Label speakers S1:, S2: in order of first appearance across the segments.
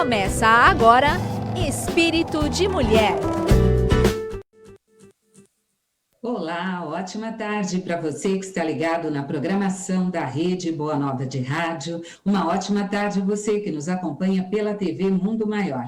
S1: Começa agora Espírito de Mulher.
S2: Olá, ótima tarde para você que está ligado na programação da Rede Boa Nova de Rádio. Uma ótima tarde você que nos acompanha pela TV Mundo Maior.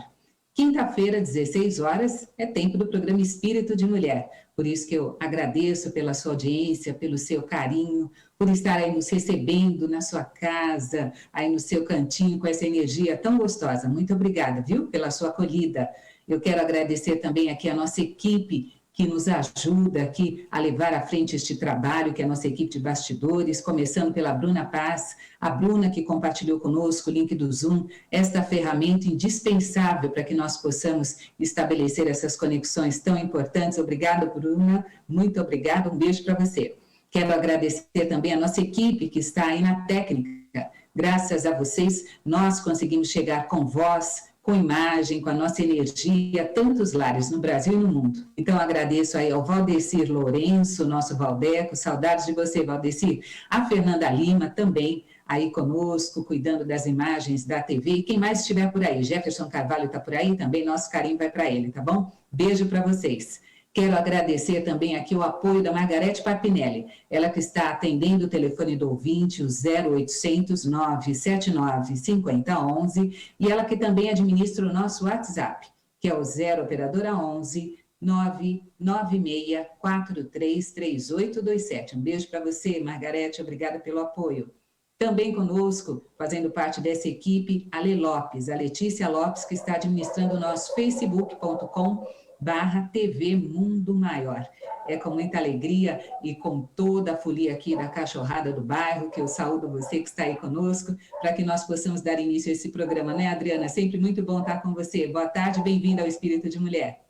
S2: Quinta-feira, 16 horas, é tempo do programa Espírito de Mulher. Por isso que eu agradeço pela sua audiência, pelo seu carinho, por estar aí nos recebendo na sua casa, aí no seu cantinho, com essa energia tão gostosa. Muito obrigada, viu, pela sua acolhida. Eu quero agradecer também aqui a nossa equipe que nos ajuda aqui a levar à frente este trabalho, que é a nossa equipe de bastidores, começando pela Bruna Paz, a Bruna que compartilhou conosco o link do Zoom, esta ferramenta indispensável para que nós possamos estabelecer essas conexões tão importantes. Obrigada, Bruna, muito obrigada, um beijo para você. Quero agradecer também a nossa equipe que está aí na técnica. Graças a vocês, nós conseguimos chegar com voz, com imagem, com a nossa energia, tantos lares no Brasil e no mundo. Então, agradeço aí ao Valdecir Lourenço, nosso Valdeco, saudades de você, Valdecir. A Fernanda Lima também aí conosco, cuidando das imagens da TV. E quem mais estiver por aí, Jefferson Carvalho está por aí, também nosso carinho vai para ele, tá bom? Beijo para vocês. Quero agradecer também aqui o apoio da Margarete Papinelli, ela que está atendendo o telefone do ouvinte, o 0800 979 5011, e ela que também administra o nosso WhatsApp, que é o 0 operadora 11 996 433827. Um beijo para você, Margarete, obrigada pelo apoio. Também conosco, fazendo parte dessa equipe, a Lê Lopes, a Letícia Lopes, que está administrando o nosso facebook.com/TV Mundo Maior. É com muita alegria e com toda a folia aqui da Cachorrada do Bairro, que eu saúdo você que está aí conosco, para que nós possamos dar início a esse programa, né, Adriana? Sempre muito bom estar com você. Boa tarde, bem-vinda ao Espírito de Mulher.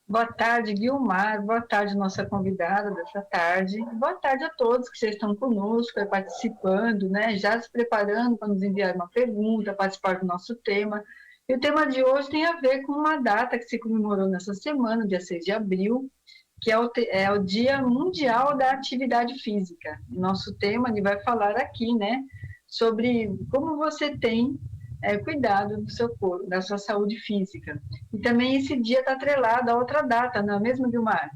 S3: Boa tarde, Guilmar. Boa tarde, nossa convidada dessa tarde. Boa tarde a todos que já estão conosco, participando, né? Já se preparando para nos enviar uma pergunta, participar do nosso tema. E o tema de hoje tem a ver com uma data que se comemorou nessa semana, dia 6 de abril, que é o Dia Mundial da Atividade Física. Nosso tema, ele vai falar aqui, né, sobre como você tem cuidado do seu corpo, da sua saúde física. E também esse dia está atrelado a outra data, não é mesmo, Guilmar?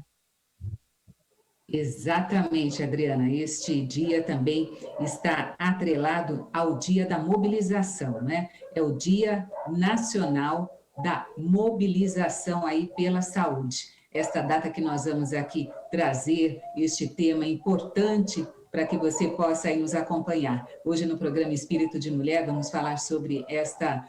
S2: Exatamente, Adriana. Este dia também está atrelado ao Dia da Mobilização, né? É o Dia Nacional da Mobilização aí pela Saúde. Esta data que nós vamos aqui trazer, este tema importante para que você possa aí nos acompanhar. Hoje no programa Espírito de Mulher vamos falar sobre esta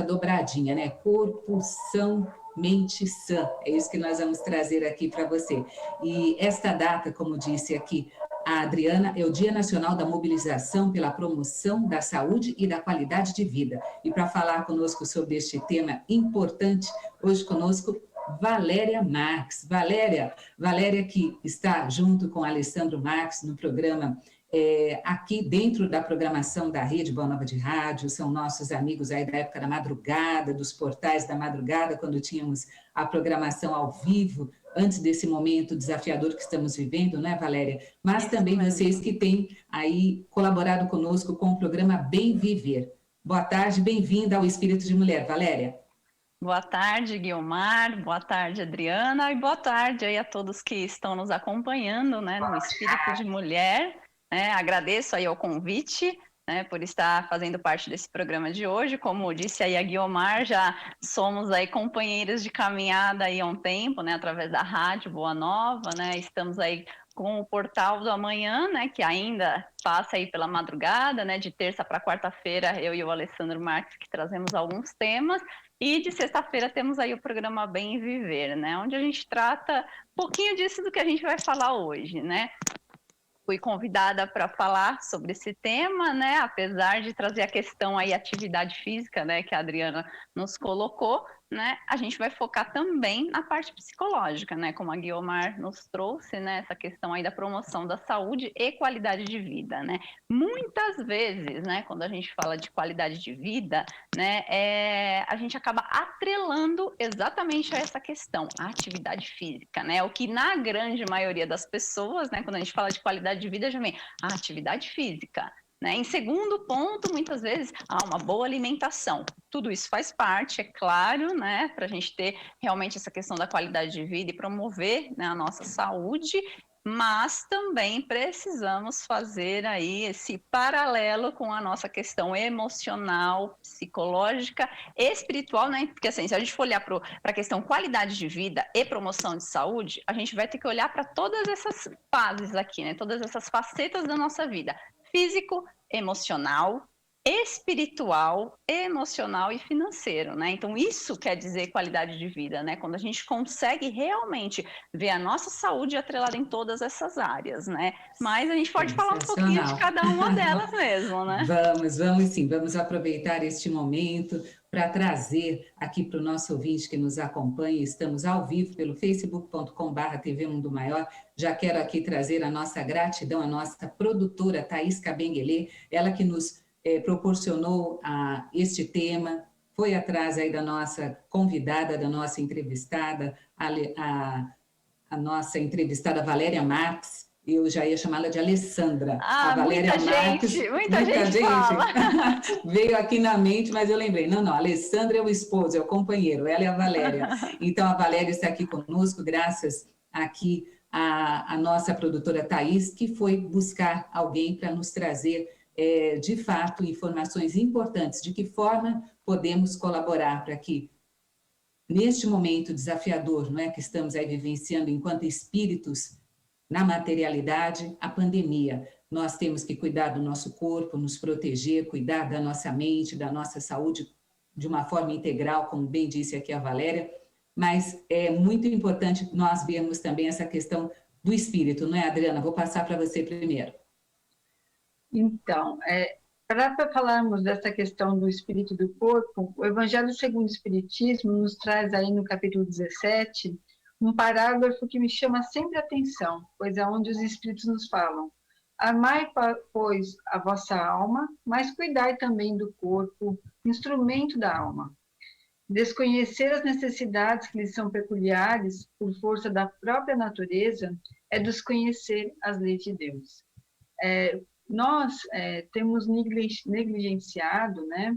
S2: dobradinha, né? Corpo são, mente sã. É isso que nós vamos trazer aqui para você. E esta data, como disse aqui a Adriana, é o Dia Nacional da Mobilização pela Promoção da Saúde e da Qualidade de Vida. E para falar conosco sobre este tema importante, hoje conosco Valéria Marques. Valéria que está junto com Alessandro Marques no programa aqui dentro da programação da Rede Boa Nova de Rádio, são nossos amigos aí da época da madrugada, dos portais da madrugada, quando tínhamos a programação ao vivo, antes desse momento desafiador que estamos vivendo, né, Valéria? Mas também vocês que têm aí colaborado conosco com o programa Bem Viver. Boa tarde, bem-vinda ao Espírito de Mulher, Valéria.
S4: Boa tarde, Guilmar, boa tarde, Adriana, e boa tarde aí a todos que estão nos acompanhando, né, no Espírito de Mulher. Agradeço aí ao convite, né, por estar fazendo parte desse programa de hoje. Como disse aí a Guilmar, já somos aí companheiros de caminhada aí há um tempo, né, através da Rádio Boa Nova, né, estamos aí com o Portal do Amanhã, né, que ainda passa aí pela madrugada, né, de terça para quarta-feira, eu e o Alessandro Marques que trazemos alguns temas. E de sexta-feira temos aí o programa Bem Viver, né? Onde a gente trata um pouquinho disso do que a gente vai falar hoje, né? Fui convidada para falar sobre esse tema, né? Apesar de trazer a questão aí atividade física, né? Que a Adriana nos colocou, né? A gente vai focar também na parte psicológica, né? Como a Guiomar nos trouxe, né? Essa questão aí da promoção da saúde e qualidade de vida, né? Muitas vezes, né? Quando a gente fala de qualidade de vida, né? A gente acaba atrelando exatamente a essa questão, a atividade física, né? O que na grande maioria das pessoas, né? Quando a gente fala de qualidade de vida, já vem a atividade física. né? Em segundo ponto, muitas vezes, uma boa alimentação. Tudo isso faz parte, é claro, né, para a gente ter realmente essa questão da qualidade de vida e promover, né, a nossa saúde, mas também precisamos fazer aí esse paralelo com a nossa questão emocional, psicológica, espiritual, né? Porque assim, se a gente for olhar para a questão qualidade de vida e promoção de saúde, a gente vai ter que olhar para todas essas fases aqui, né? Todas essas facetas da nossa vida: físico, emocional, espiritual, emocional e financeiro, né? Então isso quer dizer qualidade de vida, né? Quando a gente consegue realmente ver a nossa saúde atrelada em todas essas áreas, né? Mas a gente pode falar um pouquinho de cada uma delas mesmo, né?
S2: Vamos sim, vamos aproveitar este momento para trazer aqui para o nosso ouvinte que nos acompanha. Estamos ao vivo pelo facebook.com/TV Mundo Maior. Já quero aqui trazer a nossa gratidão à nossa produtora Thaís Cabenguele, ela que nos proporcionou este tema, foi atrás aí da nossa convidada, da nossa entrevistada, a nossa entrevistada Valéria Marques. Eu já ia chamá-la de Alessandra.
S4: A Valéria Marques, muita gente fala.
S2: Veio aqui na mente, mas eu lembrei. Não, Alessandra é o esposo, é o companheiro, ela é a Valéria. Então, a Valéria está aqui conosco, graças aqui à nossa produtora Thaís, que foi buscar alguém para nos trazer de fato, informações importantes de que forma podemos colaborar para que, neste momento desafiador, não é, que estamos aí vivenciando enquanto espíritos na materialidade, a pandemia, nós temos que cuidar do nosso corpo, nos proteger, cuidar da nossa mente, da nossa saúde de uma forma integral, como bem disse aqui a Valéria, mas é muito importante nós vermos também essa questão do espírito, não é, Adriana? Vou passar para você primeiro.
S3: Então, para falarmos dessa questão do espírito e do corpo, o Evangelho segundo o Espiritismo nos traz aí no capítulo 17 um parágrafo que me chama sempre a atenção, pois é onde os Espíritos nos falam: amai, pois, a vossa alma, mas cuidai também do corpo, instrumento da alma. Desconhecer as necessidades que lhes são peculiares por força da própria natureza é desconhecer as leis de Deus. Nós temos negligenciado, né,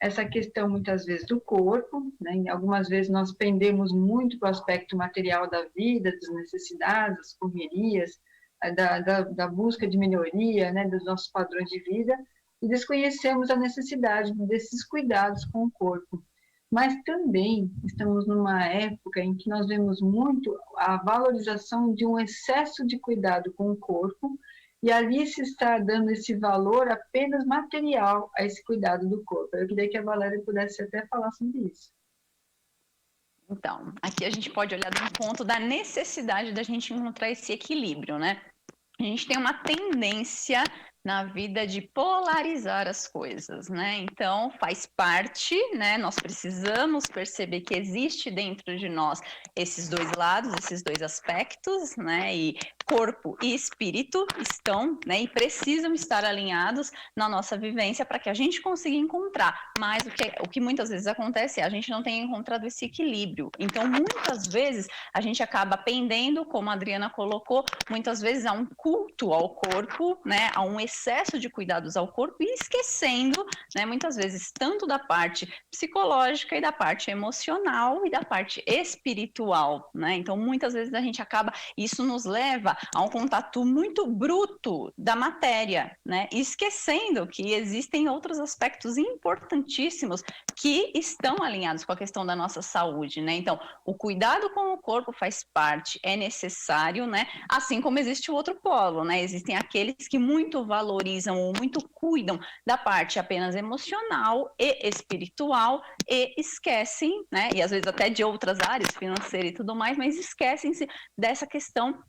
S3: essa questão muitas vezes do corpo, né, algumas vezes nós pendemos muito para o aspecto material da vida, das necessidades, das correrias, da busca de melhoria, né, dos nossos padrões de vida, e desconhecemos a necessidade desses cuidados com o corpo. Mas também estamos numa época em que nós vemos muito a valorização de um excesso de cuidado com o corpo, e ali se está dando esse valor apenas material a esse cuidado do corpo. Eu queria que a Valéria pudesse até falar sobre isso.
S4: Então, aqui a gente pode olhar de um ponto da necessidade da gente encontrar esse equilíbrio, né? A gente tem uma tendência na vida de polarizar as coisas, né? Então, faz parte, né? Nós precisamos perceber que existe dentro de nós esses dois lados, esses dois aspectos, né? E corpo e espírito estão, né? E precisam estar alinhados na nossa vivência para que a gente consiga encontrar. Mas o que muitas vezes acontece é a gente não tem encontrado esse equilíbrio. Então, muitas vezes, a gente acaba pendendo, como a Adriana colocou, muitas vezes a um culto ao corpo, né? A um excesso de cuidados ao corpo e esquecendo, né, muitas vezes, tanto da parte psicológica e da parte emocional e da parte espiritual, né? Então, muitas vezes a gente acaba, isso nos leva a um contato muito bruto da matéria, né? Esquecendo que existem outros aspectos importantíssimos que estão alinhados com a questão da nossa saúde, né? Então, o cuidado com o corpo faz parte, é necessário, né? Assim como existe o outro polo, né? Existem aqueles que muito valorizam ou muito cuidam da parte apenas emocional e espiritual e esquecem, né? E às vezes até de outras áreas, financeira e tudo mais, mas esquecem-se dessa questão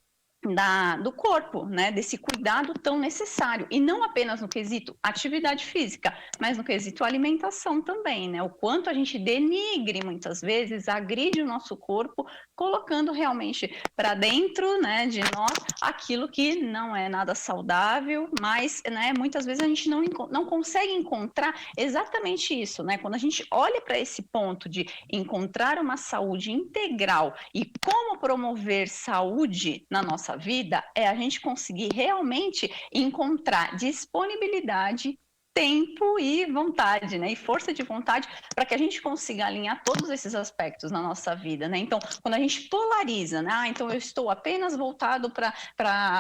S4: do corpo, né, desse cuidado tão necessário, e não apenas no quesito atividade física, mas no quesito alimentação também, né, o quanto a gente denigre muitas vezes, agride o nosso corpo, colocando realmente para dentro, né, de nós aquilo que não é nada saudável, mas, né, muitas vezes a gente não consegue encontrar exatamente isso, né, quando a gente olha para esse ponto de encontrar uma saúde integral e como promover saúde na nossa nossa vida é a gente conseguir realmente encontrar disponibilidade, tempo e vontade, né? E força de vontade para que a gente consiga alinhar todos esses aspectos na nossa vida, né? Então, quando a gente polariza, né? Então eu estou apenas voltado para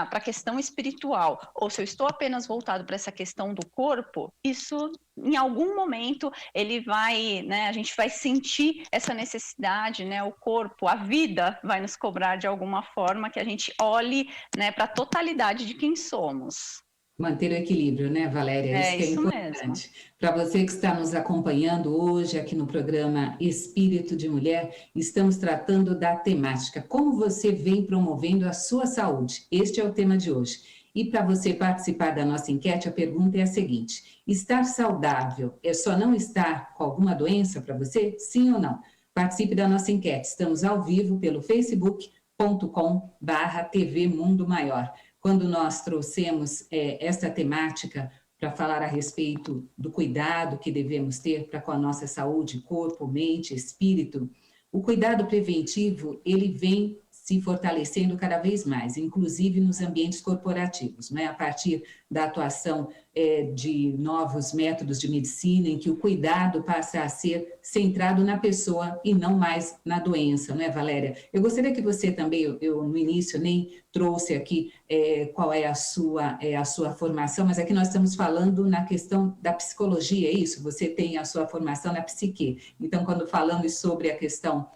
S4: a questão espiritual, ou se eu estou apenas voltado para essa questão do corpo, isso em algum momento ele vai, né? A gente vai sentir essa necessidade, né? O corpo, a vida vai nos cobrar de alguma forma que a gente olhe, né, para a totalidade de quem somos.
S2: Manter o equilíbrio, né, Valéria? Isso que é
S4: Isso
S2: importante. Para você que está nos acompanhando hoje aqui no programa Espírito de Mulher, estamos tratando da temática como você vem promovendo a sua saúde. Este é o tema de hoje. E para você participar da nossa enquete, a pergunta é a seguinte: estar saudável é só não estar com alguma doença para você? Sim ou não? Participe da nossa enquete. Estamos ao vivo pelo facebook.com/TV Mundo Maior. Quando nós trouxemos esta temática para falar a respeito do cuidado que devemos ter para com a nossa saúde, corpo, mente, espírito, o cuidado preventivo, ele vem se fortalecendo cada vez mais, inclusive nos ambientes corporativos, né? A partir da atuação de novos métodos de medicina, em que o cuidado passa a ser centrado na pessoa e não mais na doença, não é, Valéria? Eu gostaria que você também, eu no início nem trouxe aqui qual é a sua formação, mas aqui nós estamos falando na questão da psicologia, é isso? Você tem a sua formação na psique. Então, quando falamos sobre a questão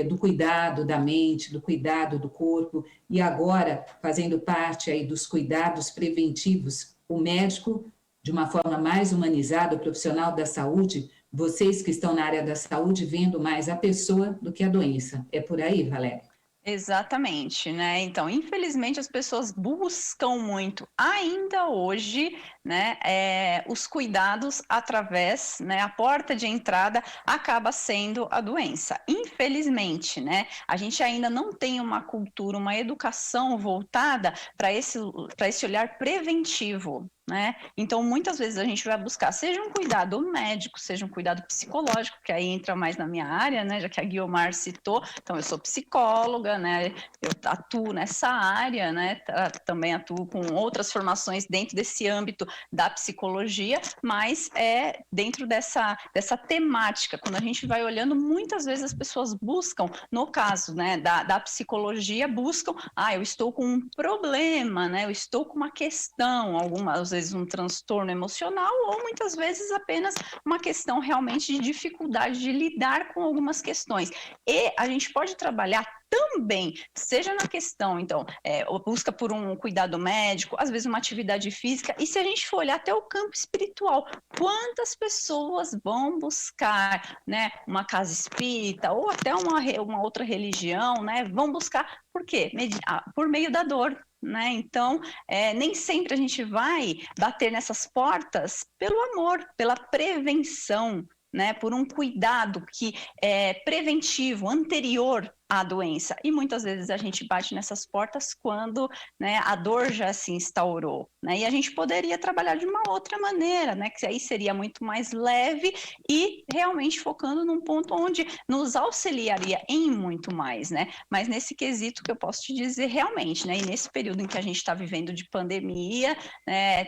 S2: do cuidado da mente, do cuidado do corpo, e agora fazendo parte aí dos cuidados preventivos, o médico, de uma forma mais humanizada, o profissional da saúde, vocês que estão na área da saúde, vendo mais a pessoa do que a doença. É por aí, Valéria?
S4: Exatamente, né? Então, infelizmente, as pessoas buscam muito, ainda hoje, né, os cuidados através, né, a porta de entrada acaba sendo a doença. Infelizmente, né, a gente ainda não tem uma cultura, uma educação voltada para esse olhar preventivo, né? Então, muitas vezes a gente vai buscar, seja um cuidado médico, seja um cuidado psicológico, que aí entra mais na minha área, né? Já que a Guiomar citou, então eu sou psicóloga, né? Eu atuo nessa área, né? Também atuo com outras formações dentro desse âmbito da psicologia, mas dentro dessa temática, quando a gente vai olhando, muitas vezes as pessoas buscam, no caso, né, da psicologia, buscam, eu estou com um problema, né? Eu estou com uma questão, às vezes um transtorno emocional, ou muitas vezes apenas uma questão realmente de dificuldade de lidar com algumas questões. E a gente pode trabalhar também, seja na questão, então, busca por um cuidado médico, às vezes uma atividade física, e se a gente for olhar até o campo espiritual, quantas pessoas vão buscar, né, uma casa espírita, ou até uma outra religião, né, vão buscar, por quê? Por meio da dor, né? Então, nem sempre a gente vai bater nessas portas pelo amor, pela prevenção, né? Por um cuidado que é preventivo, anterior à doença. E muitas vezes a gente bate nessas portas quando, né, a dor já se instaurou, né? E a gente poderia trabalhar de uma outra maneira, né? Que aí seria muito mais leve e realmente focando num ponto onde nos auxiliaria em muito mais, né? Mas nesse quesito que eu posso te dizer realmente, né? E nesse período em que a gente está vivendo de pandemia, né?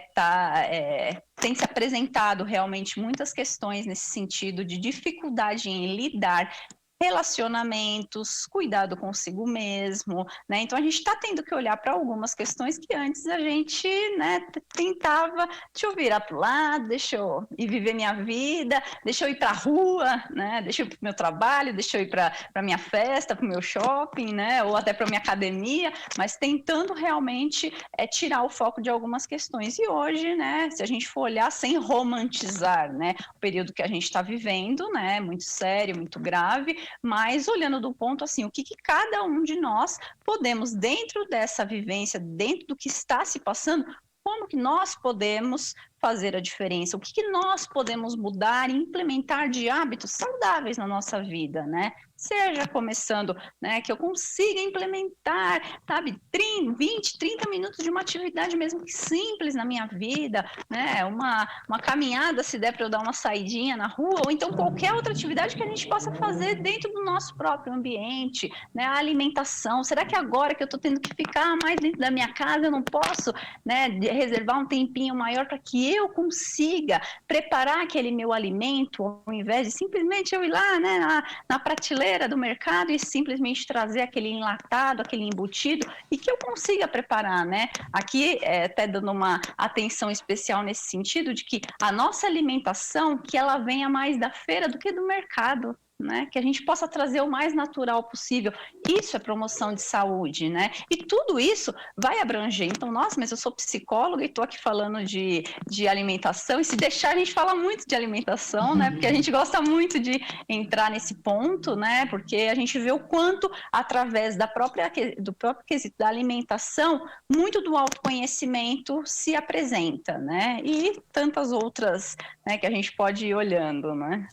S4: Tem se apresentado realmente muitas questões nesse sentido de dificuldade em lidar relacionamentos, cuidado consigo mesmo, né? Então a gente está tendo que olhar para algumas questões que antes a gente, né, tentava, deixa eu virar para o lado, deixa eu ir viver minha vida, deixa eu ir para a rua, né? Deixa eu ir para o meu trabalho, deixa eu ir para a minha festa, para o meu shopping, né? Ou até para a minha academia, mas tentando realmente tirar o foco de algumas questões. E hoje, né, se a gente for olhar sem romantizar, né, o período que a gente está vivendo, né, muito sério, muito grave, mas olhando do ponto assim, o que cada um de nós podemos, dentro dessa vivência, dentro do que está se passando, como que nós podemos fazer a diferença? O que nós podemos mudar e implementar de hábitos saudáveis na nossa vida, né? Seja começando, né, que eu consiga implementar, sabe, 20, 30 minutos de uma atividade mesmo que simples na minha vida, né, uma caminhada, se der para eu dar uma saidinha na rua, ou então qualquer outra atividade que a gente possa fazer dentro do nosso próprio ambiente, né, a alimentação. Será que agora que eu estou tendo que ficar mais dentro da minha casa, eu não posso, né, reservar um tempinho maior para que eu consiga preparar aquele meu alimento, ao invés de simplesmente eu ir lá, né, na prateleira do mercado e simplesmente trazer aquele enlatado, aquele embutido, e que eu consiga preparar, né? Aqui, até dando uma atenção especial nesse sentido, de que a nossa alimentação, que ela venha mais da feira do que do mercado, né? Que a gente possa trazer o mais natural possível. Isso é promoção de saúde, né? E tudo isso vai abranger. Então, nossa, mas eu sou psicóloga e estou aqui falando de alimentação, e se deixar, a gente fala muito de alimentação, né? Porque a gente gosta muito de entrar nesse ponto, né? Porque a gente vê o quanto, através do próprio quesito da alimentação, muito do autoconhecimento se apresenta, né? E tantas outras, né, que a gente pode ir olhando, né?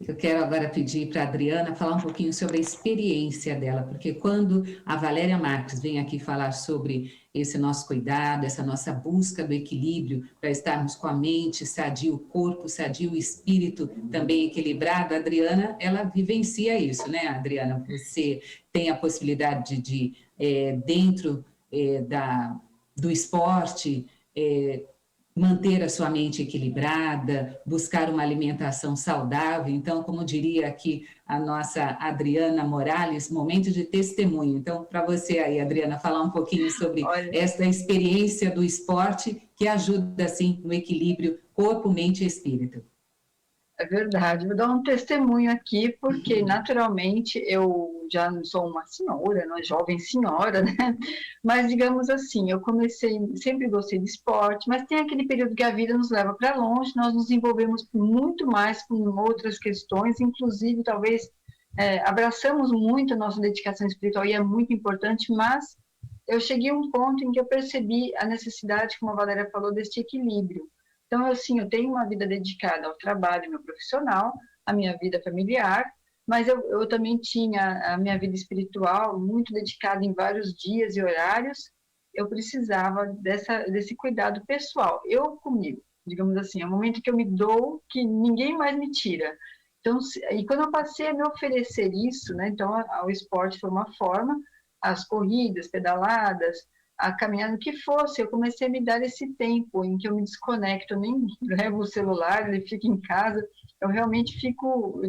S2: Eu quero agora pedir para a Adriana falar um pouquinho sobre a experiência dela, porque quando a Valéria Marques vem aqui falar sobre esse nosso cuidado, essa nossa busca do equilíbrio, para estarmos com a mente sadia, o corpo sadio, o espírito também equilibrado, a Adriana, ela vivencia isso, né, Adriana? Você tem a possibilidade de dentro do esporte, manter a sua mente equilibrada, buscar uma alimentação saudável. Então, como diria aqui a nossa Adriana Morales, momento de testemunho. Então, para você aí, Adriana, falar um pouquinho sobre esta experiência do esporte que ajuda, assim, no equilíbrio corpo, mente e espírito.
S3: É verdade, vou dar um testemunho aqui, porque naturalmente eu já não sou uma senhora, uma jovem senhora, né? Mas digamos assim, eu sempre gostei de esporte, mas tem aquele período que a vida nos leva para longe, nós nos envolvemos muito mais com outras questões, inclusive talvez abraçamos muito a nossa dedicação espiritual e é muito importante, mas eu cheguei a um ponto em que eu percebi a necessidade, como a Valéria falou, desse equilíbrio. Então, assim, eu tenho uma vida dedicada ao trabalho meu profissional, à minha vida familiar, mas eu também tinha a minha vida espiritual muito dedicada em vários dias e horários. Eu precisava desse cuidado pessoal, eu comigo, digamos assim, é um momento que eu me dou que ninguém mais me tira. Então, e quando eu passei a me oferecer isso, né, então o esporte foi uma forma, as corridas, pedaladas, a caminhada, o que fosse, eu comecei a me dar esse tempo em que eu me desconecto, eu nem levo o celular, ele fica em casa, eu realmente fico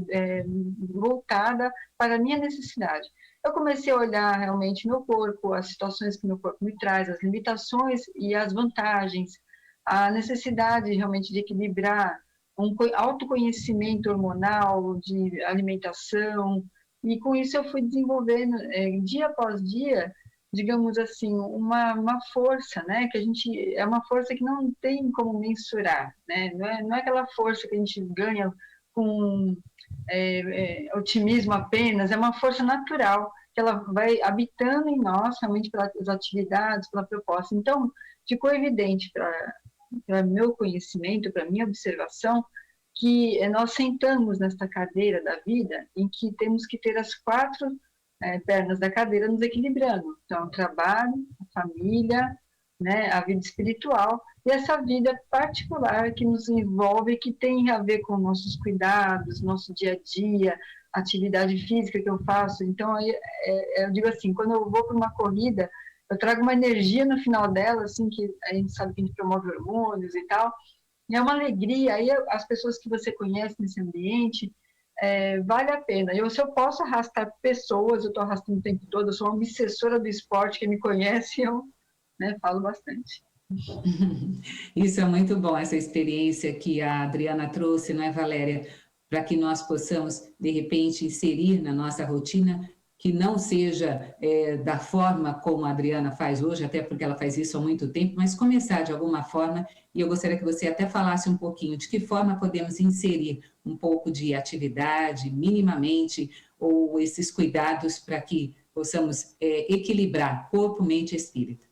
S3: voltada para a minha necessidade. Eu comecei a olhar realmente meu corpo, as situações que meu corpo me traz, as limitações e as vantagens, a necessidade realmente de equilibrar um autoconhecimento hormonal, de alimentação, e com isso eu fui desenvolvendo, dia após dia, digamos assim, uma força, né? Que a gente é uma força que não tem como mensurar, né? Não é aquela força que a gente ganha com otimismo apenas, é uma força natural que ela vai habitando em nós, realmente pelas atividades, pela proposta. Então, ficou evidente para meu conhecimento, para minha observação, que nós sentamos nesta cadeira da vida em que temos que ter as quatro pernas da cadeira nos equilibrando. Então, o trabalho, a família, né, a vida espiritual e essa vida particular que nos envolve, que tem a ver com nossos cuidados, nosso dia a dia, atividade física que eu faço. Então, eu digo assim, quando eu vou para uma corrida, eu trago uma energia no final dela, assim, que a gente sabe que a gente promove hormônios e tal, e é uma alegria. Aí as pessoas que você conhece nesse ambiente, vale a pena. Se eu posso arrastar pessoas, eu estou arrastando o tempo todo, eu sou uma obsessora do esporte, quem me conhece, eu falo bastante.
S2: Isso é muito bom, essa experiência que a Adriana trouxe, não é, Valéria? Para que nós possamos, de repente, inserir na nossa rotina, que não seja da forma como a Adriana faz hoje, até porque ela faz isso há muito tempo, mas começar de alguma forma, e eu gostaria que você até falasse um pouquinho de que forma podemos inserir um pouco de atividade, minimamente, ou esses cuidados para que possamos equilibrar corpo, mente e espírito.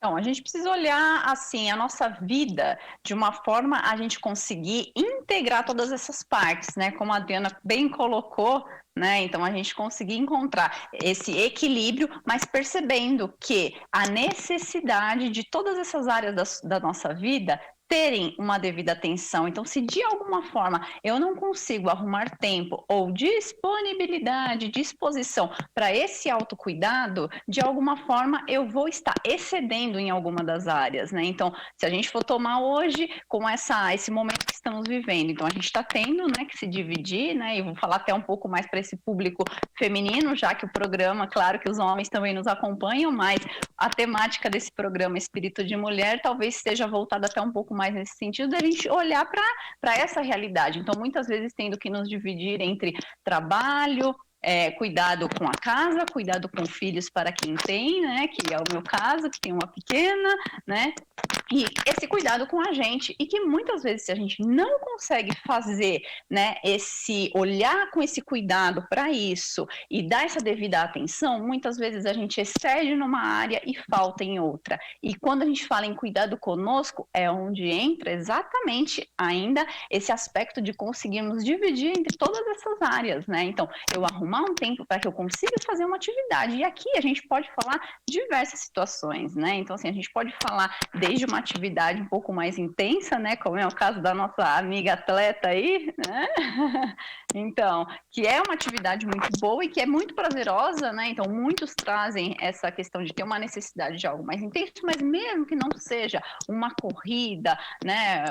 S4: Então, a gente precisa olhar, assim, a nossa vida de uma forma a gente conseguir integrar todas essas partes, né? Como a Adriana bem colocou, né? Então, a gente conseguir encontrar esse equilíbrio, mas percebendo que a necessidade de todas essas áreas da nossa vida terem uma devida atenção. Então, se de alguma forma eu não consigo arrumar tempo ou disponibilidade, disposição para esse autocuidado, de alguma forma eu vou estar excedendo em alguma das áreas, né? Então, se a gente for tomar hoje com esse momento que estamos vivendo, então a gente está tendo, né, que se dividir, né? E vou falar até um pouco mais para esse público feminino, já que o programa, claro que os homens também nos acompanham, mas a temática desse programa Espírito de Mulher talvez esteja voltada até um pouco mais nesse sentido, da gente olhar para essa realidade. Então, muitas vezes tendo que nos dividir entre trabalho, cuidado com a casa, cuidado com filhos para quem tem, né, que é o meu caso, que tem uma pequena, né, e esse cuidado com a gente, e que muitas vezes se a gente não consegue fazer, né, esse olhar com esse cuidado para isso e dar essa devida atenção, muitas vezes a gente excede numa área e falta em outra. E quando a gente fala em cuidado conosco, é onde entra exatamente ainda esse aspecto de conseguirmos dividir entre todas essas áreas, né? Então, eu arrumar um tempo para que eu consiga fazer uma atividade. E aqui a gente pode falar diversas situações, né? Então, assim, a gente pode falar desde uma atividade um pouco mais intensa, né? Como é o caso da nossa amiga atleta aí, né? Então, que é uma atividade muito boa e que é muito prazerosa, né? Então, muitos trazem essa questão de ter uma necessidade de algo mais intenso, mas mesmo que não seja uma corrida, né?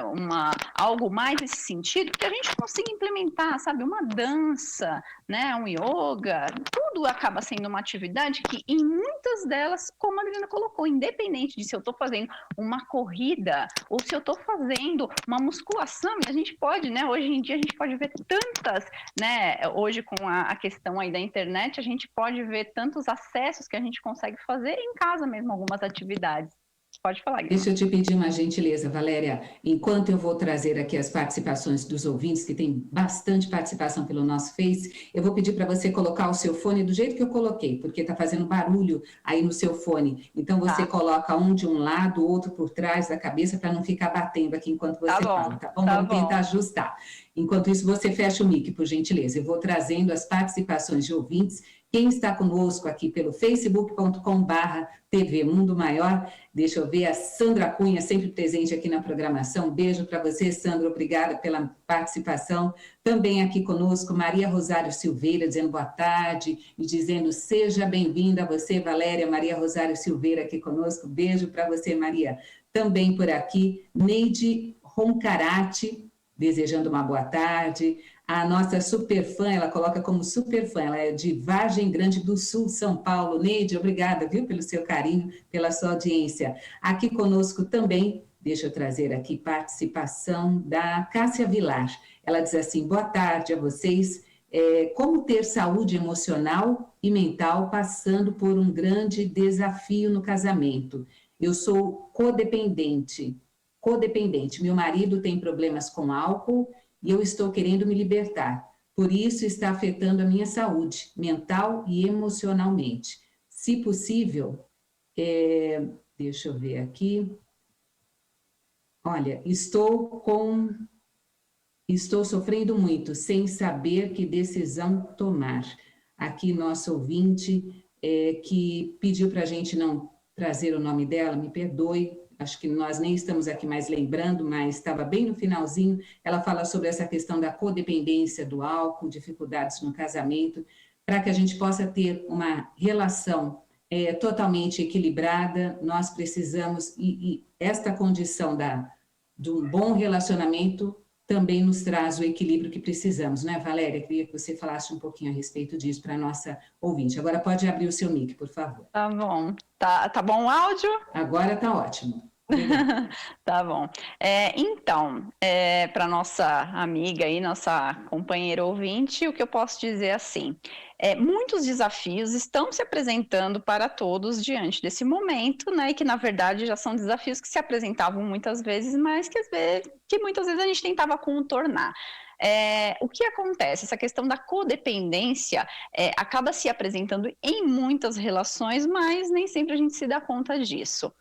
S4: Algo mais nesse sentido, que a gente consiga implementar, sabe? Uma dança, né? Um yoga, tudo acaba sendo uma atividade que, em muitas delas, como a Adriana colocou, independente de se eu estou fazendo uma corrida ou se eu estou fazendo uma musculação, e a gente pode, né? Hoje em dia a gente pode ver tantas, né? Hoje com a questão aí da internet, a gente pode ver tantos acessos que a gente consegue fazer em casa mesmo, algumas atividades. Pode falar, Guilherme.
S2: Deixa eu te pedir uma gentileza, Valéria. Enquanto eu vou trazer aqui as participações dos ouvintes, que tem bastante participação pelo nosso Face, eu vou pedir para você colocar o seu fone do jeito que eu coloquei, porque está fazendo barulho aí no seu fone. Então, você coloca um de um lado, o outro por trás da cabeça, para não ficar batendo aqui enquanto você fala, tá bom? Vamos tentar ajustar. Enquanto isso, você fecha o mic, por gentileza. Eu vou trazendo as participações de ouvintes. Quem está conosco aqui pelo facebook.com/TV Mundo Maior, deixa eu ver, a Sandra Cunha, sempre presente aqui na programação. Beijo para você, Sandra, obrigada pela participação. Também aqui conosco, Maria Rosário Silveira, dizendo boa tarde e dizendo seja bem-vinda. Você, Valéria, Maria Rosário Silveira aqui conosco. Beijo para você, Maria. Também por aqui, Neide Roncarati, desejando uma boa tarde. A nossa superfã, ela coloca como superfã, ela é de Vargem Grande do Sul, São Paulo. Neide, obrigada, viu, pelo seu carinho, pela sua audiência. Aqui conosco também, deixa eu trazer aqui participação da Cássia Vilar. Ela diz assim, boa tarde a vocês. Como ter saúde emocional e mental passando por um grande desafio no casamento? Eu sou codependente. Meu marido tem problemas com álcool e eu estou querendo me libertar. Por isso está afetando a minha saúde mental e emocionalmente. Se possível, deixa eu ver aqui. Olha, estou sofrendo muito, sem saber que decisão tomar. Aqui nosso ouvinte que pediu para a gente não trazer o nome dela, me perdoe, acho que nós nem estamos aqui mais lembrando, mas estava bem no finalzinho, ela fala sobre essa questão da codependência do álcool, dificuldades no casamento, para que a gente possa ter uma relação totalmente equilibrada, nós precisamos, e esta condição de um bom relacionamento também nos traz o equilíbrio que precisamos, né, Valéria? Queria que você falasse um pouquinho a respeito disso para a nossa ouvinte. Agora pode abrir o seu mic, por favor.
S4: Tá bom. Tá bom o áudio?
S2: Agora tá ótimo.
S4: Tá bom. Então, para nossa amiga e nossa companheira ouvinte, o que eu posso dizer assim, muitos desafios estão se apresentando para todos diante desse momento, né, e que na verdade já são desafios que se apresentavam muitas vezes, mas que muitas vezes a gente tentava contornar. O que acontece? Essa questão da codependência acaba se apresentando em muitas relações, mas nem sempre a gente se dá conta disso.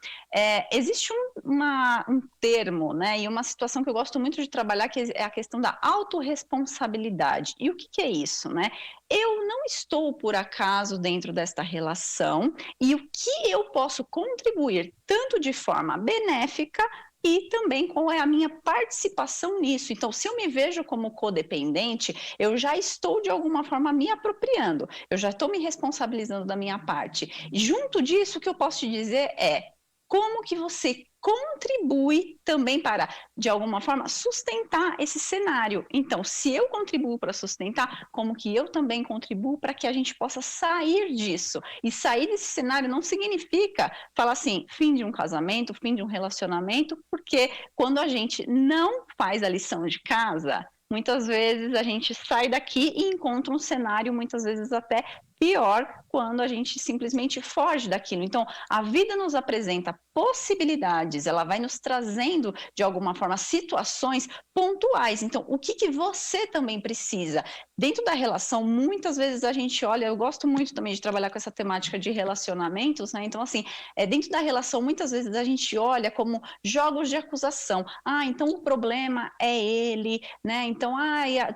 S4: Existe um termo, né, e uma situação que eu gosto muito de trabalhar, que é a questão da autorresponsabilidade. E o que é isso, né? Eu não estou, por acaso, dentro desta relação, e o que eu posso contribuir, tanto de forma benéfica, e também qual é a minha participação nisso. Então, se eu me vejo como codependente, eu já estou, de alguma forma, me apropriando, eu já estou me responsabilizando da minha parte. E junto disso, o que eu posso te dizer é como que você contribui também para, de alguma forma, sustentar esse cenário. Então, se eu contribuo para sustentar, como que eu também contribuo para que a gente possa sair disso? E sair desse cenário não significa falar assim, fim de um casamento, fim de um relacionamento, porque quando a gente não faz a lição de casa, muitas vezes a gente sai daqui e encontra um cenário, muitas vezes até pior, quando a gente simplesmente foge daquilo. Então, a vida nos apresenta possibilidades, ela vai nos trazendo, de alguma forma, situações pontuais. Então, o que você também precisa? Dentro da relação, muitas vezes a gente olha, eu gosto muito também de trabalhar com essa temática de relacionamentos, né? Então, assim, dentro da relação, muitas vezes a gente olha como jogos de acusação. Então o problema é ele, né? Então,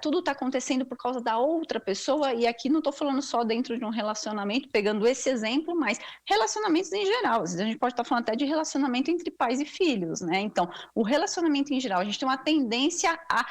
S4: tudo está acontecendo por causa da outra pessoa, e aqui não estou falando só dentro de um relacionamento, pegando esse exemplo, mas relacionamentos em geral. Às vezes a gente pode estar falando até de relacionamento entre pais e filhos, né? Então, o relacionamento em geral, a gente tem uma tendência a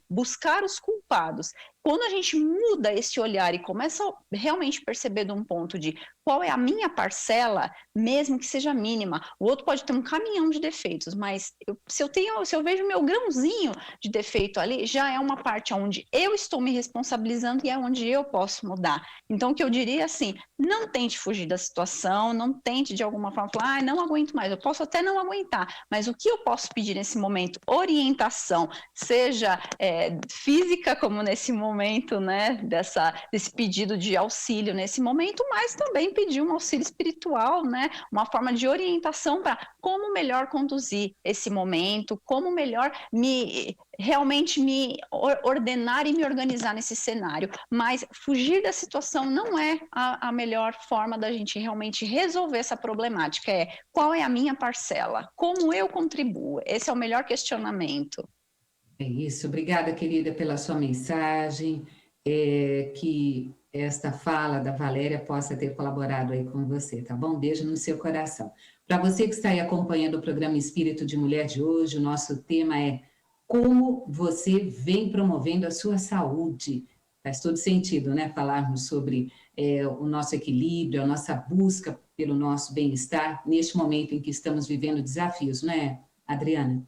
S4: buscar os culpados. Quando a gente muda esse olhar e começa a realmente perceber de um ponto de qual é a minha parcela, mesmo que seja mínima, o outro pode ter um caminhão de defeitos, mas se eu vejo meu grãozinho de defeito ali, já é uma parte onde eu estou me responsabilizando e é onde eu posso mudar. Então, o que eu diria assim, não tente fugir da situação, não tente de alguma forma falar, não aguento mais, eu posso até não aguentar, mas o que eu posso pedir nesse momento? Orientação, seja física, como nesse momento, né, desse pedido de auxílio nesse momento, mas também pedir um auxílio espiritual, né, uma forma de orientação para como melhor conduzir esse momento, como melhor realmente me ordenar e me organizar nesse cenário. Mas fugir da situação não é a melhor forma da gente realmente resolver essa problemática. Qual é a minha parcela? Como eu contribuo? Esse é o melhor questionamento.
S2: É isso. Obrigada, querida, pela sua mensagem. Que esta fala da Valéria possa ter colaborado aí com você, tá bom? Beijo no seu coração. Para você que está aí acompanhando o programa Espírito de Mulher de hoje, o nosso tema é como você vem promovendo a sua saúde. Faz todo sentido, né? Falarmos sobre o nosso equilíbrio, a nossa busca pelo nosso bem-estar, neste momento em que estamos vivendo desafios, não é, Adriana?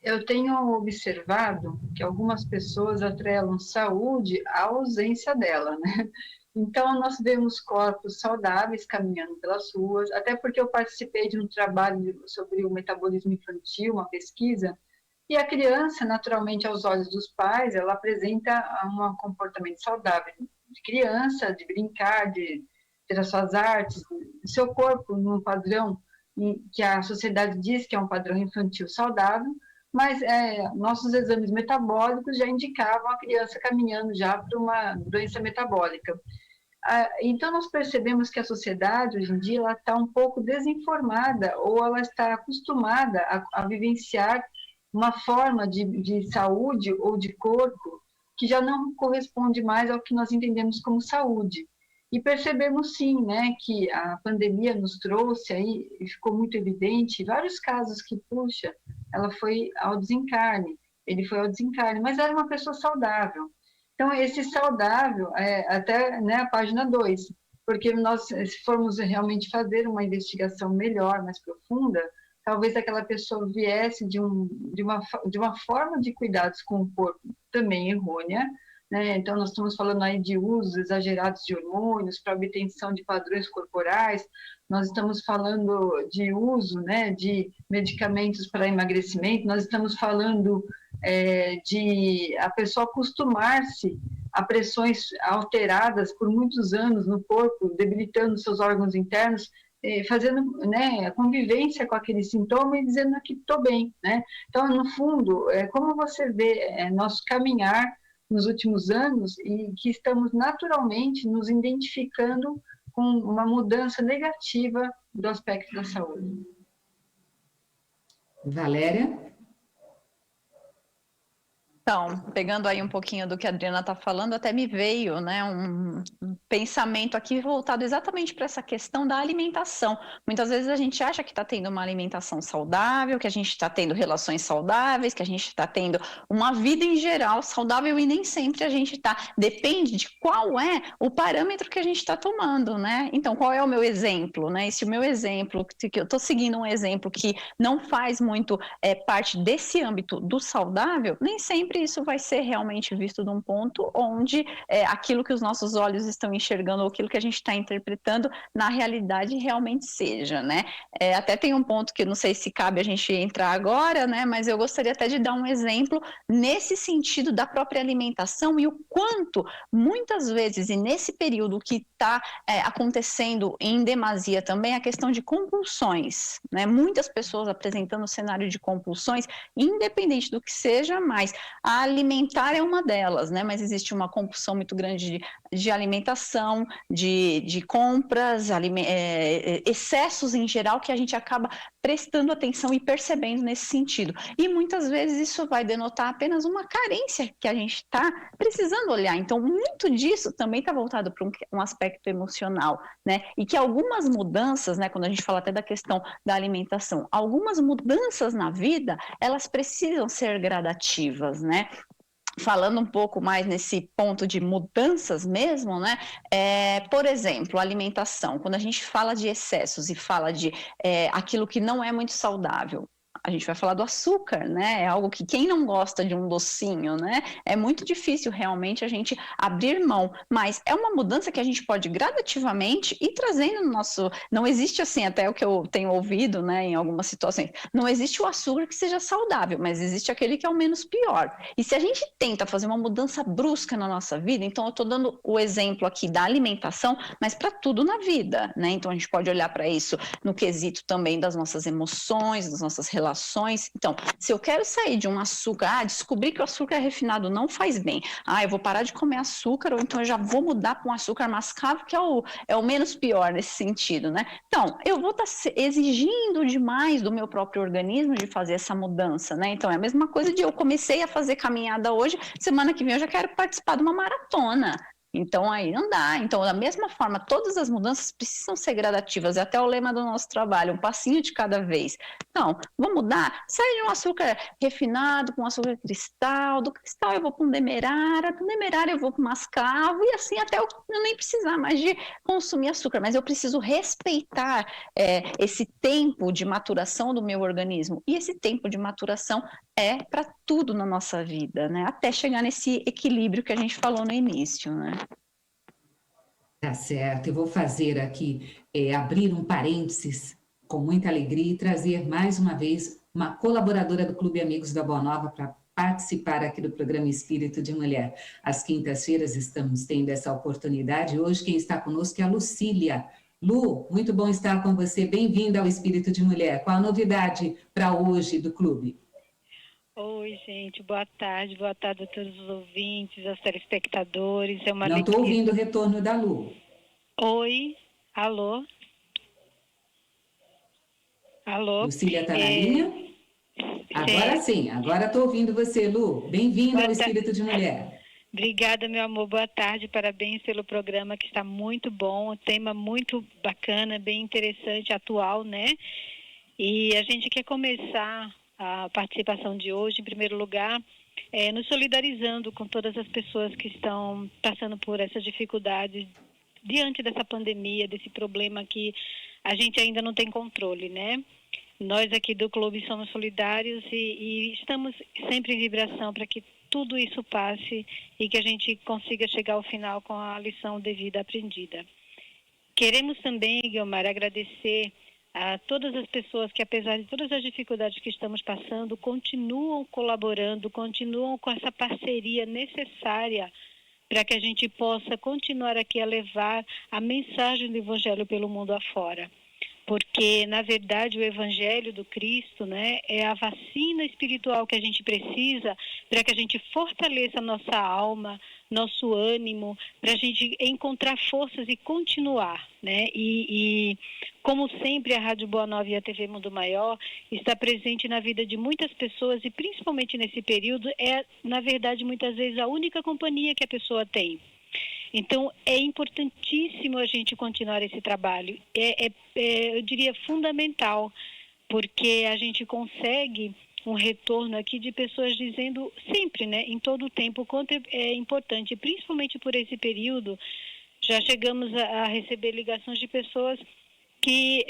S3: Eu tenho observado que algumas pessoas atrelam saúde à ausência dela, né? Então, nós vemos corpos saudáveis caminhando pelas ruas, até porque eu participei de um trabalho sobre o metabolismo infantil, uma pesquisa, e a criança, naturalmente, aos olhos dos pais, ela apresenta um comportamento saudável de criança, de brincar, de ter as suas artes, seu corpo num padrão que a sociedade diz que é um padrão infantil saudável, mas nossos exames metabólicos já indicavam a criança caminhando já para uma doença metabólica. Então, nós percebemos que a sociedade, hoje em dia, ela está um pouco desinformada ou ela está acostumada a vivenciar uma forma de saúde ou de corpo que já não corresponde mais ao que nós entendemos como saúde. E percebemos, sim, né, que a pandemia nos trouxe aí, e ficou muito evidente, vários casos que, puxa, ela foi ao desencarne, ele foi ao desencarne, mas era uma pessoa saudável. Então, esse saudável, até a página 2, porque nós, se formos realmente fazer uma investigação melhor, mais profunda, talvez aquela pessoa viesse de uma forma de cuidados com o corpo também errônea, né? Então, nós estamos falando aí de usos exagerados de hormônios para obtenção de padrões corporais, nós estamos falando de uso, né, de medicamentos para emagrecimento, nós estamos falando de a pessoa acostumar-se a pressões alteradas por muitos anos no corpo, debilitando seus órgãos internos, fazendo, né, a convivência com aquele sintoma e dizendo que estou bem, né? Então, no fundo, como você vê nosso caminhar nos últimos anos e que estamos naturalmente nos identificando com uma mudança negativa do aspecto da saúde.
S2: Valéria?
S4: Então, pegando aí um pouquinho do que a Adriana está falando, até me veio, né, um pensamento aqui voltado exatamente para essa questão da alimentação. Muitas vezes a gente acha que está tendo uma alimentação saudável, que a gente está tendo relações saudáveis, que a gente está tendo uma vida em geral saudável e nem sempre a gente está. Depende de qual é o parâmetro que a gente está tomando, né? Então, qual é o meu exemplo, né? E se o meu exemplo, que eu estou seguindo um exemplo que não faz muito parte desse âmbito do saudável, nem sempre isso vai ser realmente visto de um ponto onde aquilo que os nossos olhos estão enxergando ou aquilo que a gente está interpretando na realidade realmente seja, né? Até tem um ponto que eu não sei se cabe a gente entrar agora, né? Mas eu gostaria até de dar um exemplo nesse sentido da própria alimentação e o quanto, muitas vezes, e nesse período que está acontecendo em demasia também, a questão de compulsões, né? Muitas pessoas apresentando o cenário de compulsões, independente do que seja, mas a alimentar é uma delas, né? Mas existe uma compulsão muito grande de alimentação, de compras, excessos em geral que a gente acaba prestando atenção e percebendo nesse sentido. E muitas vezes isso vai denotar apenas uma carência que a gente está precisando olhar. Então, muito disso também está voltado para um aspecto emocional, né? E que algumas mudanças, né? Quando a gente fala até da questão da alimentação, algumas mudanças na vida, elas precisam ser gradativas, né? Falando um pouco mais nesse ponto de mudanças mesmo, né? Por exemplo, alimentação. Quando a gente fala de excessos e fala de aquilo que não é muito saudável, a gente vai falar do açúcar, né? É algo que quem não gosta de um docinho, né? É muito difícil realmente a gente abrir mão, mas é uma mudança que a gente pode gradativamente ir trazendo no nosso... Não existe assim, até o que eu tenho ouvido, né, em algumas situações, não existe o açúcar que seja saudável, mas existe aquele que é o menos pior. E se a gente tenta fazer uma mudança brusca na nossa vida, então eu estou dando o exemplo aqui da alimentação, mas para tudo na vida, né? Então a gente pode olhar para isso no quesito também das nossas emoções, das nossas relações. Então, se eu quero sair de um açúcar, descobrir que o açúcar refinado não faz bem, eu vou parar de comer açúcar, ou então eu já vou mudar para um açúcar mascavo, que é o menos pior nesse sentido, né? Então, eu vou estar exigindo demais do meu próprio organismo de fazer essa mudança, né? Então, é a mesma coisa de eu comecei a fazer caminhada hoje, semana que vem eu já quero participar de uma maratona. Então, aí não dá. Então, da mesma forma, todas as mudanças precisam ser gradativas. É até o lema do nosso trabalho, um passinho de cada vez. Não, vou mudar. Sair de um açúcar refinado com açúcar cristal. Do cristal eu vou para um demerara. Do demerara eu vou para o mascavo. E assim até eu nem precisar mais de consumir açúcar. Mas eu preciso respeitar esse tempo de maturação do meu organismo. E esse tempo de maturação é para tudo na nossa vida, né? Até chegar nesse equilíbrio que a gente falou no início, né?
S2: Tá certo, eu vou fazer aqui, abrir um parênteses com muita alegria e trazer mais uma vez uma colaboradora do Clube Amigos da Boa Nova para participar aqui do programa Espírito de Mulher. Às quintas-feiras estamos tendo essa oportunidade. Hoje quem está conosco é a Lucília. Lu, muito bom estar com você. Bem-vinda ao Espírito de Mulher. Qual a novidade para hoje do clube?
S5: Oi, gente, boa tarde a todos os ouvintes, aos telespectadores. É uma
S2: Não estou
S5: alegria.
S2: ouvindo o retorno da Lu.
S5: Oi, alô? Alô?
S2: Lucília está na linha? Agora sim, agora estou ouvindo você, Lu. Bem-vinda ao Espírito de Mulher.
S5: Obrigada, meu amor, boa tarde, parabéns pelo programa que está muito bom, tema muito bacana, bem interessante, atual, né? E a gente quer começar a participação de hoje, em primeiro lugar, nos solidarizando com todas as pessoas que estão passando por essa dificuldade diante dessa pandemia, desse problema que a gente ainda não tem controle, né? Nós aqui do clube somos solidários e estamos sempre em vibração para que tudo isso passe e que a gente consiga chegar ao final com a lição devida aprendida. Queremos também, Guiomar, agradecer a todas as pessoas que, apesar de todas as dificuldades que estamos passando, continuam colaborando, continuam com essa parceria necessária para que a gente possa continuar aqui a levar a mensagem do Evangelho pelo mundo afora. porque, na verdade, o Evangelho do Cristo, né, é a vacina espiritual que a gente precisa para que a gente fortaleça a nossa alma, nosso ânimo, para a gente encontrar forças e continuar, né? E como sempre, a Rádio Boa Nova e a TV Mundo Maior está presente na vida de muitas pessoas e, principalmente nesse período, é, na verdade, muitas vezes a única companhia que a pessoa tem. Então, é importantíssimo a gente continuar esse trabalho. Eu diria, fundamental, porque a gente consegue um retorno aqui de pessoas dizendo sempre, né, em todo o tempo, o quanto é importante, principalmente por esse período. Já chegamos a receber ligações de pessoas que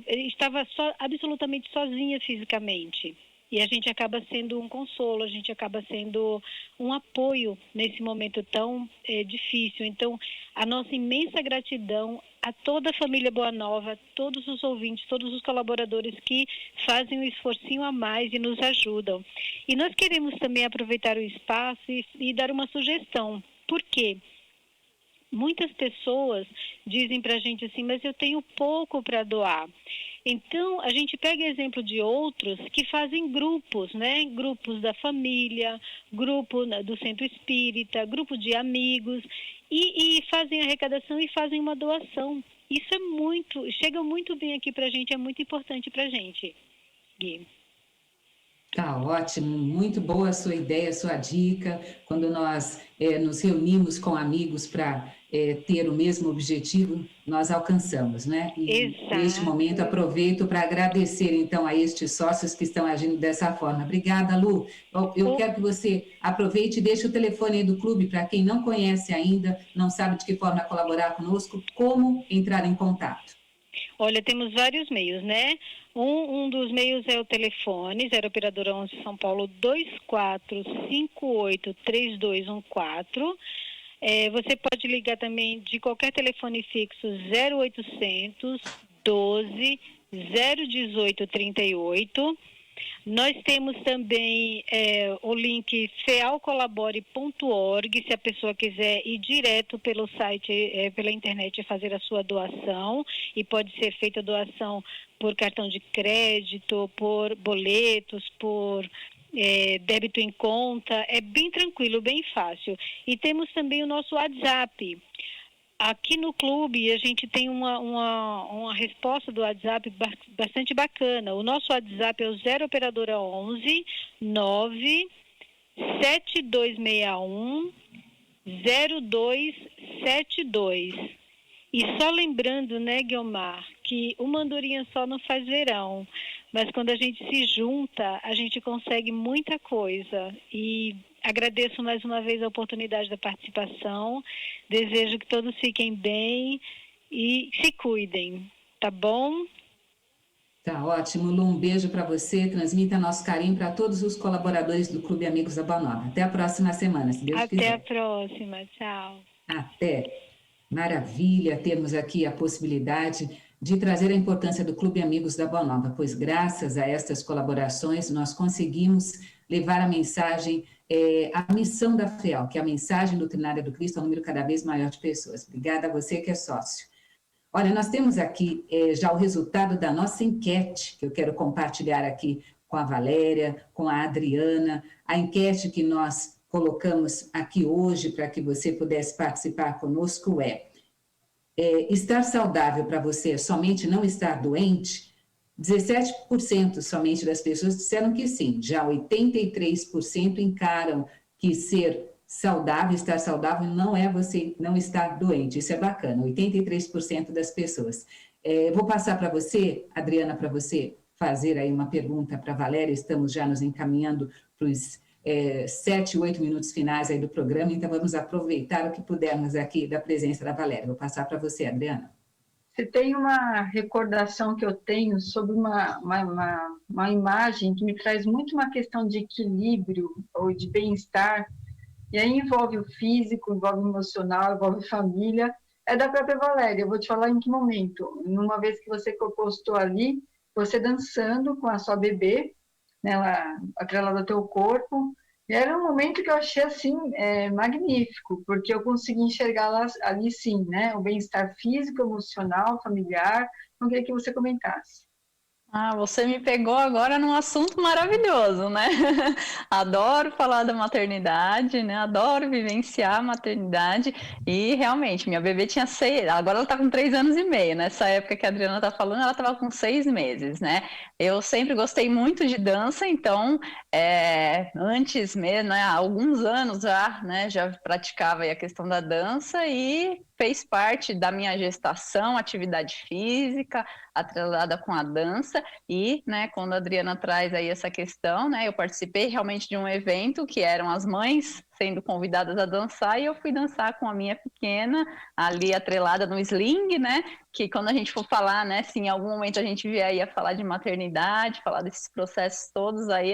S5: estavam absolutamente sozinhas fisicamente. E a gente acaba sendo um consolo, a gente acaba sendo um apoio nesse momento tão difícil. Então, a nossa imensa gratidão a toda a família Boa Nova, todos os ouvintes, todos os colaboradores que fazem um esforcinho a mais e nos ajudam. E nós queremos também aproveitar o espaço e dar uma sugestão. Por quê? Muitas pessoas dizem para a gente assim, mas eu tenho pouco para doar. Então, a gente pega exemplo de outros que fazem grupos, né? Grupos da família, grupo do centro espírita, grupo de amigos, e fazem arrecadação e fazem uma doação. Isso chega muito bem aqui para a gente, é muito importante para a gente, Gui.
S2: Tá ótimo, muito boa a sua ideia, a sua dica. Quando nós nos reunimos com amigos para ter o mesmo objetivo, nós alcançamos, né? E
S5: Exato.
S2: neste momento aproveito para agradecer então a estes sócios que estão agindo dessa forma. Obrigada, Lu. Eu quero que você aproveite e deixe o telefone aí do clube para quem não conhece ainda, não sabe de que forma colaborar conosco, como entrar em contato.
S5: Olha, temos vários meios, né? Um dos meios é o telefone, 0 Operadora 11 São Paulo 2458-3214. Você pode ligar também de qualquer telefone fixo 0800 12 018 38. Nós temos também o link fealcolabore.org, se a pessoa quiser ir direto pelo site, pela internet, fazer a sua doação, e pode ser feita doação por cartão de crédito, por boletos, por débito em conta, é bem tranquilo, bem fácil. E temos também o nosso WhatsApp. Aqui no clube a gente tem uma resposta do WhatsApp bastante bacana. O nosso WhatsApp é o 0 Operadora 11 9 7261 0272. E só lembrando, né, Guilmar, que uma andorinha só não faz verão, mas quando a gente se junta, a gente consegue muita coisa. E agradeço mais uma vez a oportunidade da participação, desejo que todos fiquem bem e se cuidem, tá bom?
S2: Tá ótimo, Lu, um beijo para você, transmita nosso carinho para todos os colaboradores do Clube Amigos da Boa Nova. Até a próxima semana, se Deus quiser.
S5: Até a próxima, tchau.
S2: Até. Maravilha termos aqui a possibilidade de trazer a importância do Clube Amigos da Boa Nova, pois graças a estas colaborações nós conseguimos levar a mensagem, a missão da FEAL, que é a mensagem doutrinária do Cristo, a um número cada vez maior de pessoas. Obrigada a você que é sócio. Olha, nós temos aqui já o resultado da nossa enquete, que eu quero compartilhar aqui com a Valéria, com a Adriana, a enquete que nós colocamos aqui hoje para que você pudesse participar conosco estar saudável para você é somente não estar doente? 17% somente das pessoas disseram que sim, já 83% encaram que ser saudável, estar saudável não é você não estar doente, isso é bacana, 83% das pessoas. Vou passar para você, Adriana, para você fazer aí uma pergunta para a Valéria, estamos já nos encaminhando para os 7, 8 minutos finais aí do programa, então vamos aproveitar o que pudermos aqui da presença da Valéria. Vou passar para você, Adriana.
S3: Se tem uma recordação que eu tenho sobre uma imagem que me traz muito uma questão de equilíbrio ou de bem-estar, e aí envolve o físico, envolve o emocional, envolve família, é da própria Valéria. Eu vou te falar em que momento. Numa vez que você postou ali, você dançando com a sua bebê, né, atrelada ao teu corpo, e era um momento que eu achei assim magnífico, porque eu consegui enxergar ali sim, né, o bem-estar físico, emocional, familiar, Então, eu queria que você comentasse.
S4: Ah, você me pegou agora num assunto maravilhoso, né? Adoro falar da maternidade, né? Adoro vivenciar a maternidade e realmente, minha bebê tinha 6, agora ela tá com 3 anos e meio, nessa época que a Adriana tá falando, ela tava com 6 meses, né? Eu sempre gostei muito de dança, então, antes mesmo, né, há alguns anos já, né, já praticava aí a questão da dança e fez parte da minha gestação, atividade física, atrelada com a dança, e, né, quando a Adriana traz aí essa questão, né, eu participei realmente de um evento que eram as mães sendo convidadas a dançar, e eu fui dançar com a minha pequena, ali atrelada no sling, né, que quando a gente for falar, né, se em algum momento a gente vier aí a falar de maternidade, falar desses processos todos, aí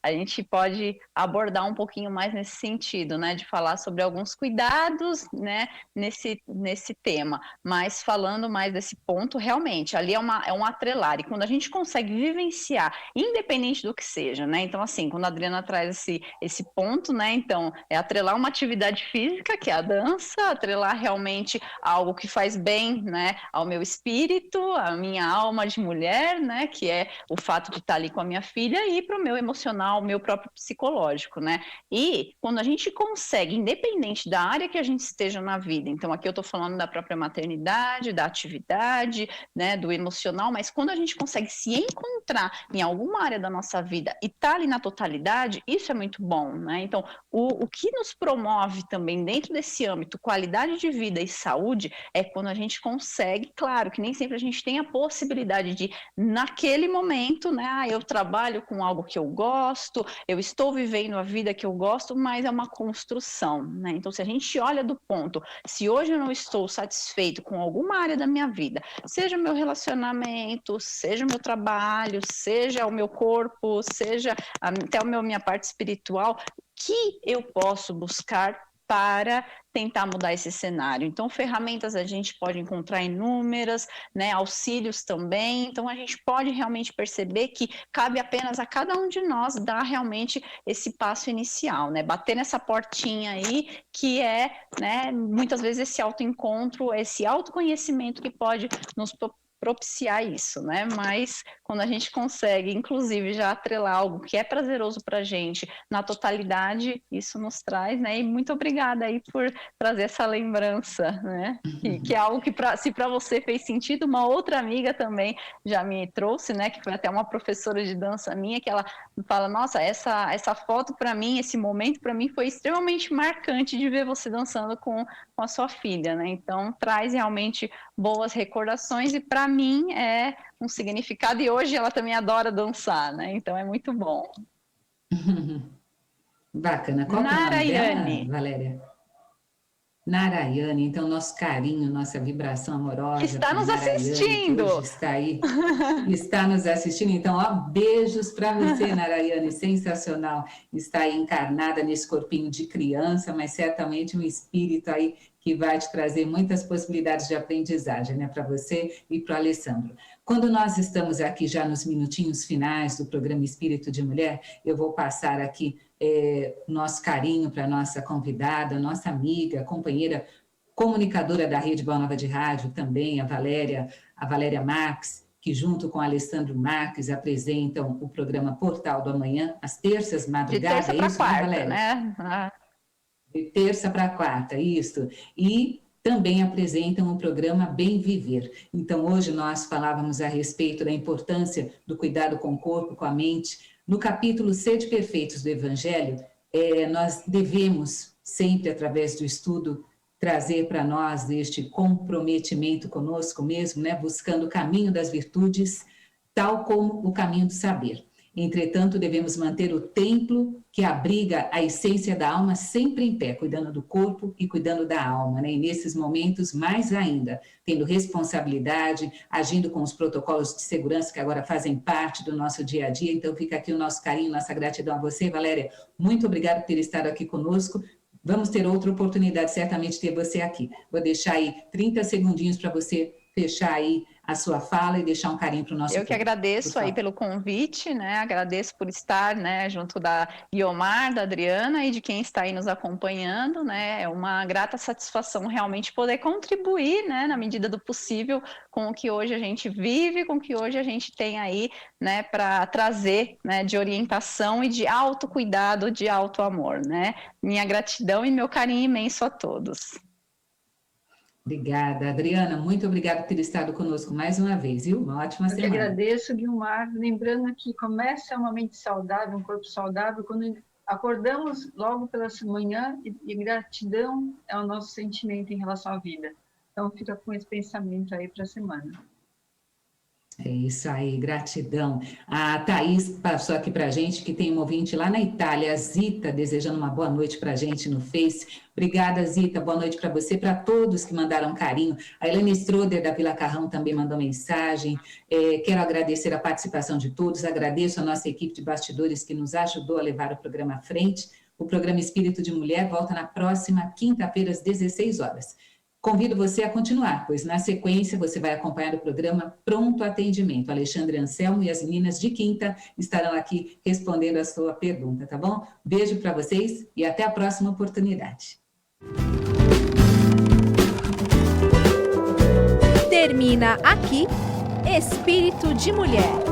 S4: a gente pode abordar um pouquinho mais nesse sentido, né, de falar sobre alguns cuidados, né, nesse tema, mas falando mais desse ponto, realmente, ali é um atrelar, e quando a gente consegue vivenciar, independente do que seja, né, então assim, quando a Adriana traz esse ponto, né, então, é atrelar uma atividade física, que é a dança, atrelar realmente algo que faz bem, né, ao meu espírito, à minha alma de mulher, né, que é o fato de estar ali com a minha filha, e para o meu emocional, o meu próprio psicológico, né, e quando a gente consegue, independente da área que a gente esteja na vida, então aqui eu estou falando da própria maternidade, da atividade, né, do emocional, mas quando a gente consegue se encontrar em alguma área da nossa vida e tá ali na totalidade, isso é muito bom, né, então o que nos promove também dentro desse âmbito, qualidade de vida e saúde, é quando a gente consegue, claro, que nem sempre a gente tem a possibilidade de, naquele momento, né, eu trabalho com algo que eu gosto, eu estou vivendo a vida que eu gosto, mas é uma construção, né, então se a gente olha do ponto, se hoje eu não estou satisfeito com alguma área da minha vida, seja o meu relacionamento, seja o meu trabalho, seja o meu corpo, seja até minha parte espiritual, que eu posso buscar para tentar mudar esse cenário. Então, ferramentas a gente pode encontrar inúmeras, né, auxílios também, então a gente pode realmente perceber que cabe apenas a cada um de nós dar realmente esse passo inicial, né, bater nessa portinha aí, que é, né, muitas vezes esse autoencontro, esse autoconhecimento que pode nos propiciar isso, né? Mas quando a gente consegue, inclusive, já atrelar algo que é prazeroso para a gente na totalidade, isso nos traz, né? E muito obrigada aí por trazer essa lembrança, né? Que é algo que, se para você fez sentido, uma outra amiga também já me trouxe, né? Que foi até uma professora de dança minha, que ela fala, nossa, essa foto para mim, esse momento para mim foi extremamente marcante de ver você dançando com a sua filha, né? Então, traz realmente boas recordações e para mim é um significado, e hoje ela também adora dançar, né? Então é muito bom.
S2: Bacana. Qual que é o nome dela, Valéria? Narayane, então nosso carinho, nossa vibração amorosa.
S4: Está nos assistindo.
S2: Hoje está aí, está nos assistindo. Então, ó, beijos para você, Narayane, sensacional. Está aí encarnada nesse corpinho de criança, mas certamente um espírito aí que vai te trazer muitas possibilidades de aprendizagem, né, para você e para o Alessandro. Quando nós estamos aqui já nos minutinhos finais do programa Espírito de Mulher, eu vou passar aqui nosso carinho para a nossa convidada, nossa amiga, companheira, comunicadora da Rede Boa Nova de Rádio, também a Valéria Marques, que junto com o Alessandro Marques apresentam o programa Portal do Amanhã, às terças, madrugada.
S4: De terça para quarta, Valéria? Né?
S2: De terça para quarta, isso. E também apresentam o programa Bem Viver. Então, hoje nós falávamos a respeito da importância do cuidado com o corpo, com a mente. No capítulo Sede Perfeitos do Evangelho, nós devemos sempre, através do estudo, trazer para nós este comprometimento conosco mesmo, né? Buscando o caminho das virtudes, tal como o caminho do saber. Entretanto, devemos manter o templo que abriga a essência da alma sempre em pé, cuidando do corpo e cuidando da alma, né? E nesses momentos, mais ainda, tendo responsabilidade, agindo com os protocolos de segurança que agora fazem parte do nosso dia a dia. Então, fica aqui o nosso carinho, nossa gratidão a você, Valéria. Muito obrigada por ter estado aqui conosco. Vamos ter outra oportunidade, certamente, de ter você aqui. Vou deixar aí 30 segundinhos para você fechar aí a sua fala e deixar um carinho para o nosso
S4: Eu que
S2: público,
S4: agradeço aí pelo convite, né? Agradeço por estar, né, junto da Guiomar, da Adriana e de quem está aí nos acompanhando, né? É uma grata satisfação realmente poder contribuir, né, na medida do possível, com o que hoje a gente vive, com o que hoje a gente tem aí, né, para trazer, né, de orientação e de autocuidado, de autoamor, né? Minha gratidão e meu carinho imenso a todos.
S2: Obrigada, Adriana. Muito obrigada por ter estado conosco mais uma vez, viu? Uma ótima semana.
S3: Eu que agradeço, Guiomar. Lembrando que começa uma mente saudável, um corpo saudável, quando acordamos logo pela manhã e gratidão é o nosso sentimento em relação à vida. Então, fica com esse pensamento aí para a semana.
S2: É isso aí, gratidão. A Thaís passou aqui para a gente, que tem um ouvinte lá na Itália, a Zita, desejando uma boa noite para a gente no Face. Obrigada, Zita, boa noite para você, para todos que mandaram carinho. A Helena Stroder, da Vila Carrão, também mandou mensagem. Quero agradecer a participação de todos, agradeço a nossa equipe de bastidores que nos ajudou a levar o programa à frente. O programa Espírito de Mulher volta na próxima quinta-feira, às 16 horas. Convido você a continuar, pois na sequência você vai acompanhar o programa Pronto Atendimento. Alexandre Anselmo e as meninas de quinta estarão aqui respondendo a sua pergunta, tá bom? Beijo para vocês e até a próxima oportunidade.
S1: Termina aqui Espírito de Mulher.